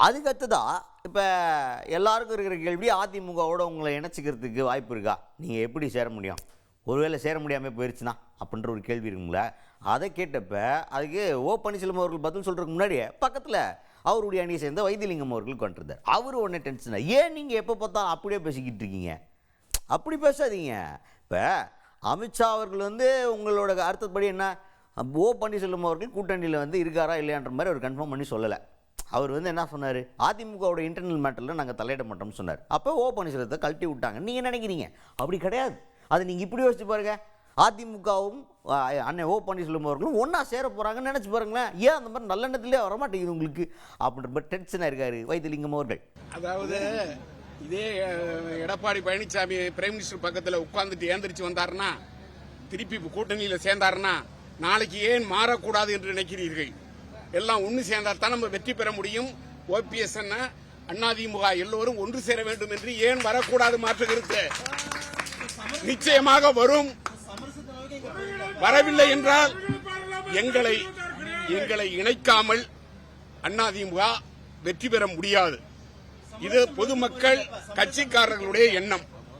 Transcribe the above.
அதுக்கடுத்ததா இப்போ எல்லாருக்கும் இருக்கிற கேள்வி, அதிமுகவோட உங்களை இணைச்சிக்கிறதுக்கு வாய்ப்பு இருக்கா? நீங்கள் எப்படி சேர முடியும்? ஒருவேளை சேர முடியாமல் போயிடுச்சுன்னா அப்படின்ற ஒரு கேள்வி இருக்குங்களா? அதை கேட்டப்ப அதுக்கு ஓ பன்னீர்செல்வம் அவர்கள் பதில் சொல்கிறதுக்கு முன்னாடியே பக்கத்தில் அவருடைய அணியை சேர்ந்த வைத்திலிங்கம் அவர்கள் கொண்டிருந்தார். அவர் ஒன்று டென்ஷனாக, ஏன் நீங்கள் எப்போ பார்த்தாலும் அப்படியே பேசிக்கிட்டு இருக்கீங்க? அப்படி பேசாதீங்க. இப்போ அமித்ஷா அவர்கள் உங்களோட அர்த்தப்படி என்ன, ஓ பன்னீர்செல்வம் அவர்கள் கூட்டணியில் இருக்காரா இல்லையான்ற மாதிரி அவர் கன்ஃபார்ம் பண்ணி சொல்லலை. அவர் என்ன சொன்னார், அதிமுகவோட இன்டர்னல் மேட்டரில் நாங்கள் தலையிட மாட்டோம்னு சொன்னார். அப்போ ஓ பன்னீர்செல்வத்தை கழட்டி விட்டாங்க. நீங்கள் நினைக்கிறீங்க அப்படி கிடையாது. அது நீங்கள் இப்படி யோசிச்சு பாருங்க, அதிமுகவும் அண்ணன் ஓ பன்னீர்செல்வம் அவர்களும் ஒன்றா சேர போகிறாங்கன்னு நினச்சி பாருங்களேன். ஏன் அந்த மாதிரி நல்ல எண்ணத்துலேயே வர மாட்டேங்குது உங்களுக்கு அப்படின்ற மாதிரி டென்ஷனாக இருக்காரு வைத்திலிங்கம் அவர்கள். அதாவது இதே எடப்பாடி பழனிசாமி பிரைம் மினிஸ்டர் பக்கத்தில் உட்கார்ந்துட்டு ஏந்திரிச்சு வந்தாருன்னா, திருப்பி கூட்டணியில் சேர்ந்தாருன்னா, நாளைக்கு ஏன் மாறக்கூடாது என்று நினைக்கிறீர்கள்? எல்லாம் ஒன்று சேர்ந்தால் தான் நம்ம வெற்றி பெற முடியும். ஓபிஎஸ் அதிமுக எல்லோரும் ஒன்று சேர வேண்டும் என்று ஏன் வரக்கூடாது மாற்று கருத்து? நிச்சயமாக வரும். வரவில்லை என்றால் எங்களை இணைக்காமல் அதிமுக வெற்றி பெற முடியாது. இது பொதுமக்கள் கட்சிக்காரர்களுடைய எண்ணம்.